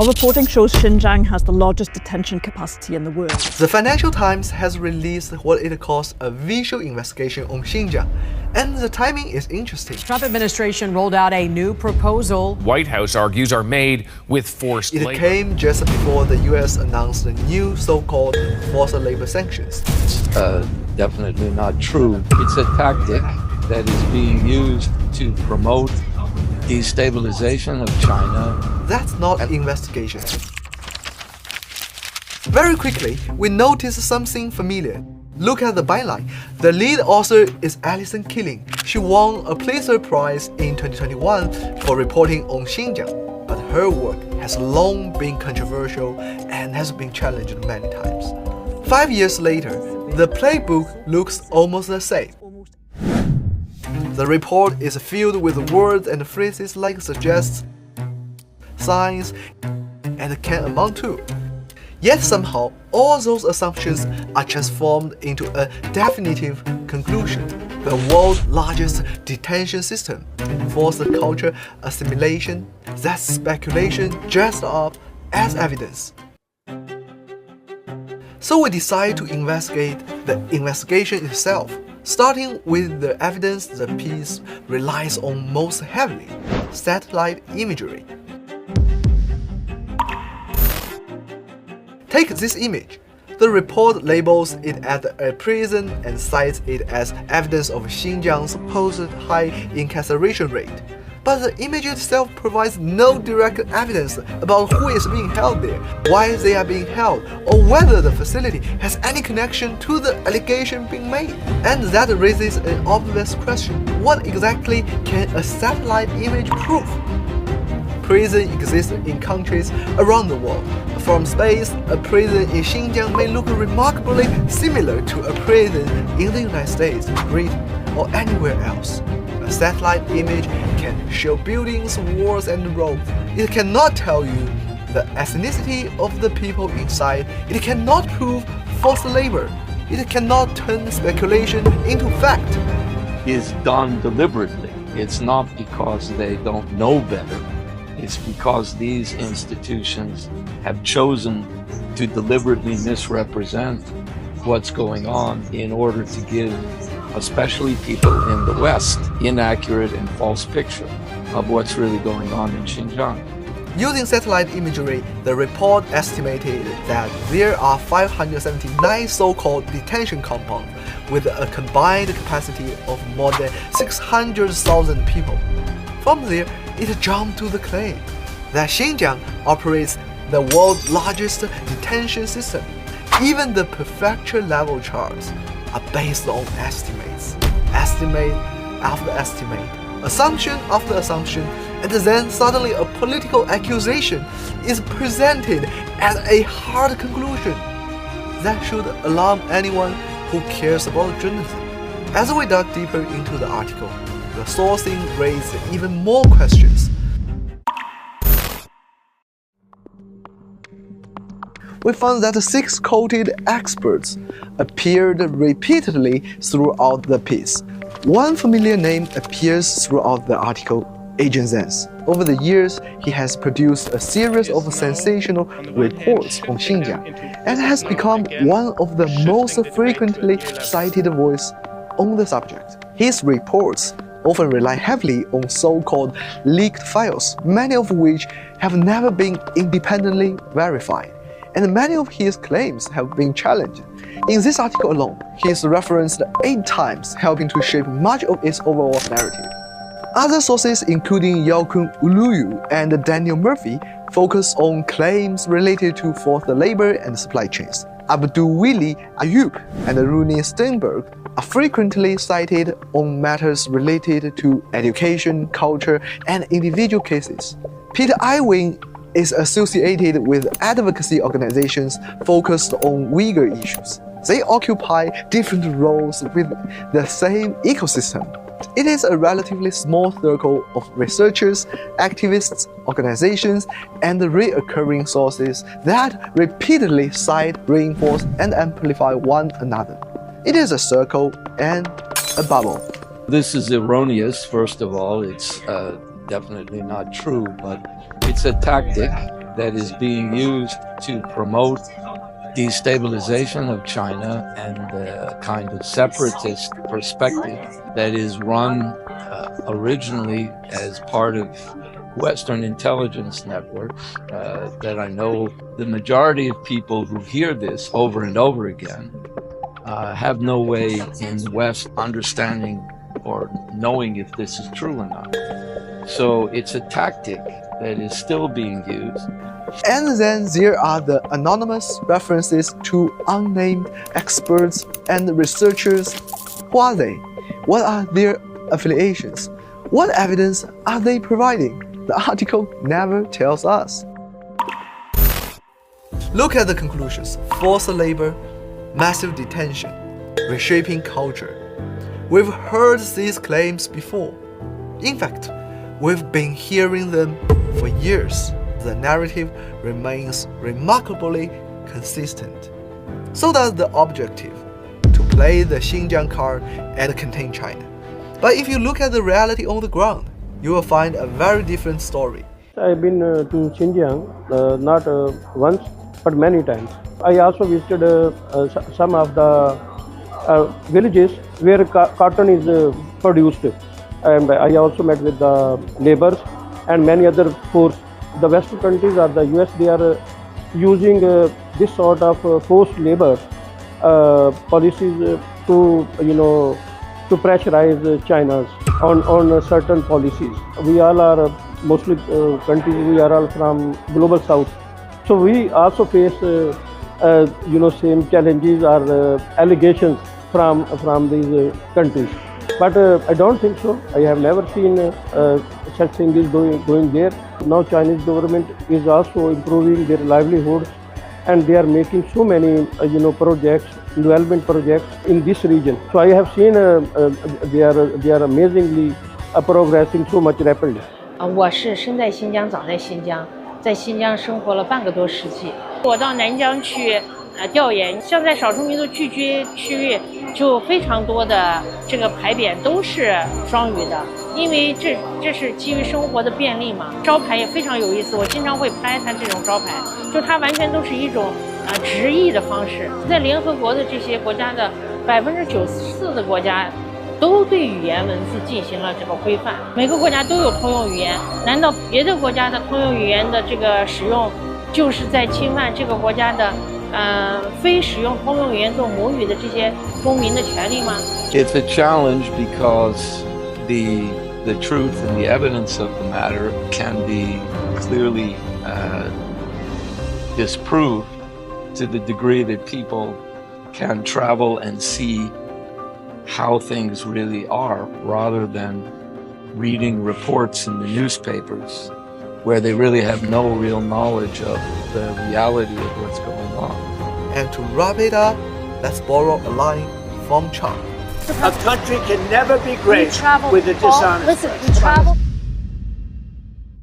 Our reporting shows Xinjiang has the largest detention capacity in the world. The Financial Times has released what it calls a visual investigation on Xinjiang, and the timing is interesting. Trump administration rolled out a new proposal. White House argues are made with forced labor. It came just before the US announced the new so-called forced labor sanctions. It's definitely not true. It's a tactic that is being used to promote destabilization of China. That's not an investigation. Very quickly, we notice something familiar. Look at the byline. The lead author is Alison Keeling. She won a Pulitzer Prize in 2021 for reporting on Xinjiang, but her work has long been controversial and has been challenged many times. 5 years later, the playbook looks almost the same. The report is filled with words and phrases like suggests, signs, and can amount to. Yet somehow, all those assumptions are transformed into a definitive conclusion. The world's largest detention system, forced culture assimilation, that's speculation dressed up as evidence. So we decide to investigate the investigation itself, starting with the evidence the piece relies on most heavily: satellite imagery. Take this image. The report labels it as a prison and cites it as evidence of Xinjiang's supposed high incarceration rate. But the image itself provides no direct evidence about who is being held there, why they are being held, or whether the facility has any connection to the allegation being made. And that raises an obvious question: what exactly can a satellite image prove? Prison exists in countries around the world. From space, a prison in Xinjiang may look remarkably similar to a prison in the United States, Britain, or anywhere else. A satellite image can show buildings, walls, and roads. It cannot tell you the ethnicity of the people inside. It cannot prove forced labor. It cannot turn speculation into fact. Is done deliberately. It's not because they don't know better. It's because these institutions have chosen to deliberately misrepresent what's going on in order to give, especially people in the West, inaccurate and false picture of what's really going on in Xinjiang. Using satellite imagery, the report estimated that there are 579 so-called detention compounds with a combined capacity of more than 600,000 people. From there, it jumped to the claim that Xinjiang operates the world's largest detention system. Even the prefecture-level charts are based on estimates, estimate after estimate, assumption after assumption, and then suddenly a political accusation is presented as a hard conclusion. That should alarm anyone who cares about journalism. As we dug deeper into the article, the sourcing raised even more questions. We found that 6 quoted experts appeared repeatedly throughout the piece. One familiar name appears throughout the article: Agent Zenz. Over the years, he has produced a series of sensational reports on Xinjiang and has become one of the most frequently cited voices on the subject. His reports often rely heavily on so-called leaked files, many of which have never been independently verified, and many of his claims have been challenged. In this article alone, he is referenced 8 times, helping to shape much of its overall narrative. Other sources, including Yaokun Uluyu and Daniel Murphy, focus on claims related to forced labor and supply chains. Abdul-Wili Ayub and Rooney Steinberg are frequently cited on matters related to education, culture, and individual cases. Peter Iwin is associated with advocacy organizations focused on Uyghur issues. They occupy different roles within the same ecosystem. It is a relatively small circle of researchers, activists, organizations, and recurring sources that repeatedly cite, reinforce, and amplify one another. It is a circle and a bubble. This is erroneous, first of all. It's definitely not true, but it's a tactic that is being used to promote destabilization of China and the kind of separatist perspective that is run originally as part of Western intelligence networks, that I know the majority of people who hear this over and over again have no way in the West understanding or knowing if this is true or not. So it's a tactic that is still being used. And then there are the anonymous references to unnamed experts and researchers. Who are they? What are their affiliations? What evidence are they providing? The article never tells us. Look at the conclusions: forced labor, massive detention, reshaping culture. We've heard these claims before. In fact, we've been hearing them for years. The narrative remains remarkably consistent. So does the objective, to play the Xinjiang card and contain China. But if you look at the reality on the ground, you will find a very different story. I've been to Xinjiang not once but many times. I also visited some of the villages where cotton is produced, and I also met with the laborers and many other force. The Western countries or the US, they are using this sort of forced labor policies to pressurize China on certain policies. We all are mostly countries. We are all from global south, so we also face same challenges or allegations from these countries. But I don't think so. I have never seen such thing is going there. Now Chinese government is also improving their livelihoods, and they are making so many projects, development projects in this region. So I have seen they are amazingly progressing so much rapidly. 我是生在新疆，长在新疆，在新疆生活了半个多世纪。我到南疆去调研，像在少数民族聚居区域，就非常多的这个牌匾都是双语的，因为这是基于生活的便利嘛。招牌也非常有意思，我经常会拍它这种招牌，就它完全都是一种直译的方式。在联合国的这些国家的94%的国家，都对语言文字进行了这个规范。每个国家都有通用语言，难道别的国家的通用语言的这个使用，就是在侵犯这个国家的非使用通用语言做母语的这些公民的权利吗？ It's a challenge because the truth and the evidence of the matter can be clearly disproved to the degree that people can travel and see how things really are, rather than reading reports in the newspapers where they really have no real knowledge of the reality of what's going on. And to wrap it up, let's borrow a line from Chuck. A country can never be great with a dishonest. Listen, we travel